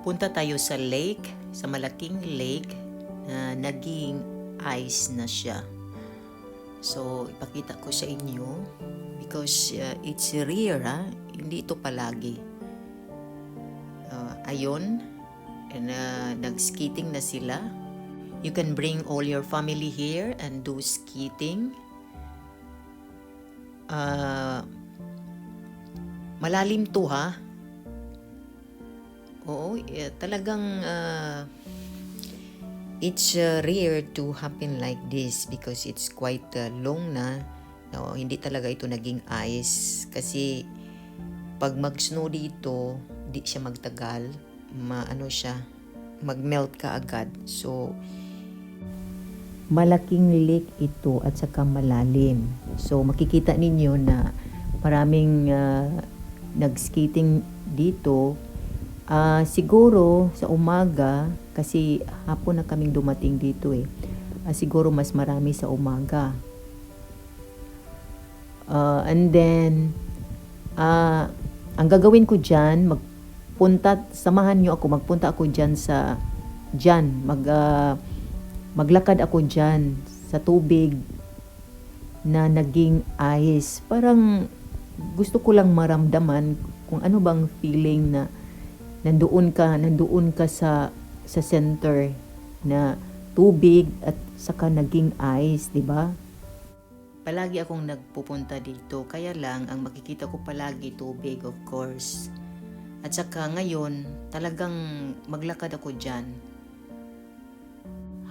Punta tayo sa lake, sa malaking lake na naging ice na siya. So, ipakita ko sa inyo because it's rare, hindi ito palagi. Ayun, and nag-skating na sila. You can bring all your family here and do skating. Malalim to ha. Oo, talagang it's rare to happen like this because it's quite long na. No, hindi talaga ito naging ice kasi pag mag-snow dito, di siya magtagal, mag-melt ka agad. So, malaking lake ito at saka malalim. So, makikita ninyo na maraming nag-skating dito. Siguro sa umaga, kasi hapon na kaming dumating dito siguro mas marami sa umaga. And then, ang gagawin ko dyan, samahan nyo ako, magpunta ako dyan maglakad ako dyan sa tubig na naging ice. Parang gusto ko lang maramdaman kung ano bang feeling na nandoon ka sa center na tubig at saka naging ice, di ba? Palagi akong nagpupunta dito, kaya lang ang makikita ko palagi tubig, of course. At saka ngayon, talagang maglakad ako dyan.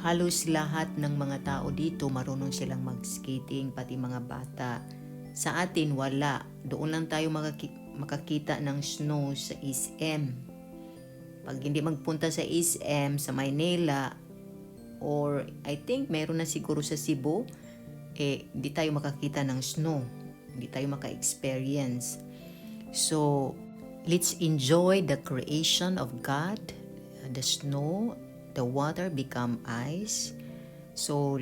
Halos lahat ng mga tao dito marunong silang mag-skating, pati mga bata. Sa atin, wala. Doon lang tayo makakita ng snow sa SM. Pag hindi magpunta sa SM, sa Maynila, or I think meron na siguro sa Cebu, hindi tayo makakita ng snow. Hindi tayo maka-experience. So, let's enjoy the creation of God, the snow, the water become ice. So,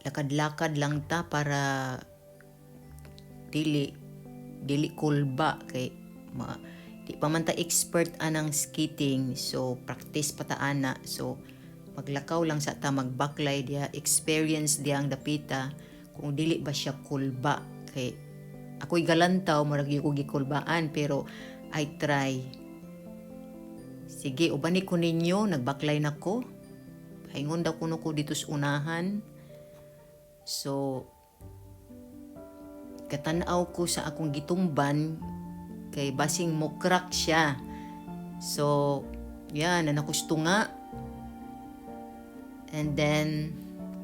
lakad-lakad lang ta para dili kulba kay di pa man ta expert anang skating, so practice pataan na. So maglakaw lang sa ta, magbaklay dia, experience dia ang dapita kung dili ba siya kulba. Kay ako'y galantaw, maragi ko gikulbaan, pero I try. Sige, ubani ko ninyo, nagbaklay na ko. Haingon daw kuno ko dito sa unahan. So, katanaw ko sa akong gitumban, kay basing mo crack siya. So, yan, nakusto nga. And then,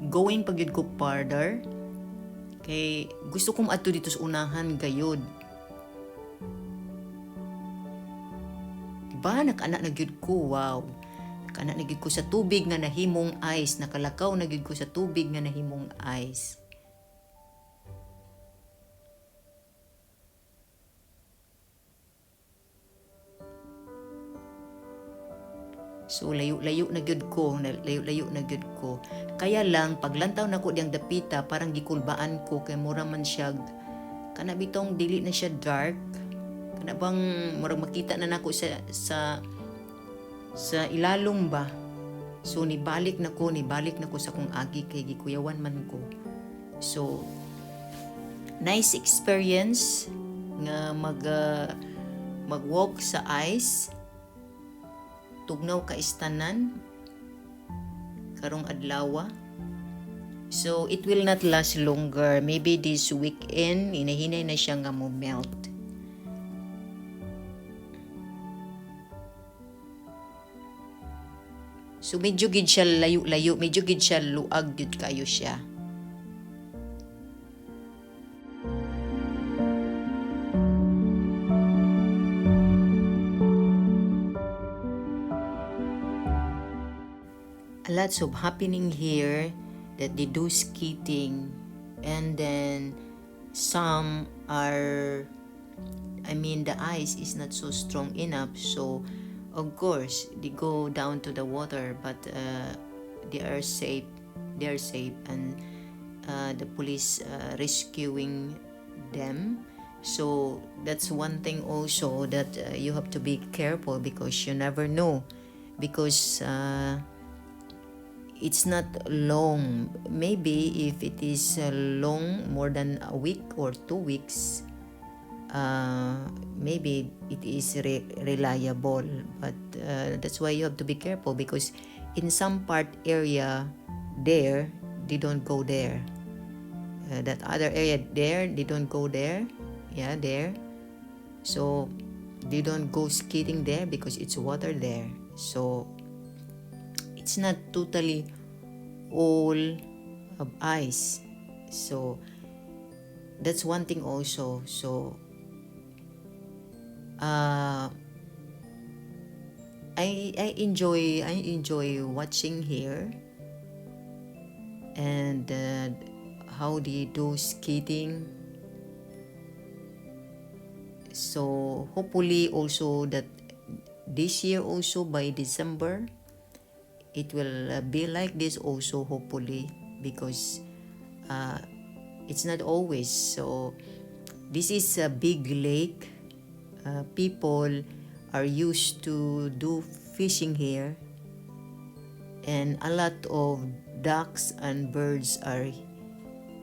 going pagyud ko further, kay gusto kong ato dito sa unahan gayod. Diba? Nakaanak na gyud ko, wow. Nakaanak na gyud ko sa tubig nga nahimong ice. Nakalakaw na gyud ko sa tubig nga nahimong ice. So layo-layo na gyud ko. Kaya lang paglantaw nako diyang dapita, parang gikulbaan ko kay mura man siya kana bitong dili na siya dark. Kana bang murag makita na nako sa ilalom ba. So nibalik nako sa kung agi kay gikuyawan man ko. So nice experience nga mag-walk sa ice. Tugnaw ka istanan karong adlaw. So it will not last longer, maybe this weekend hinahinay na siya nga mo melt. So medyo gid siya layo-layo, medyo gid siya luag gid kayo siya. Lots of happening here that they do skating, and then some are, the ice is not so strong enough, so of course they go down to the water, but they are safe, and the police rescuing them So that's one thing also that you have to be careful, because you never know, because it's not long. Maybe if it is long, more than a week or 2 weeks, maybe it is reliable. But that's why you have to be careful, because in some part area there, they don't go there. That other area there, they don't go there. Yeah, there. So they don't go skating there because it's water there. So it's not totally all of ice. So that's one thing also. So I enjoy watching here, and how they do skating. So hopefully also that this year also by December it will be like this also, hopefully, because it's not always. So this is a big lake. People are used to do fishing here, and a lot of ducks and birds are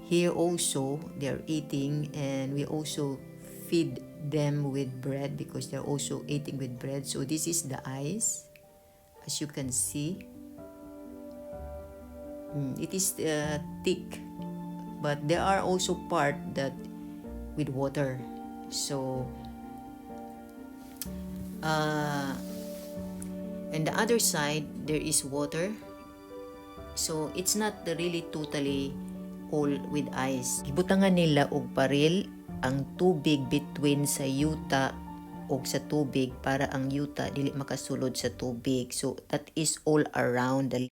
here also. They're eating, and we also feed them with bread because they're also eating with bread. So this is the ice, as you can see. It is thick, but there are also part that with water. So and the other side there is water. So it's not really totally all with ice. Gibutangan nila og paril ang tubig between sa yuta o sa tubig para ang yuta dili makasulod sa tubig. So that is all around the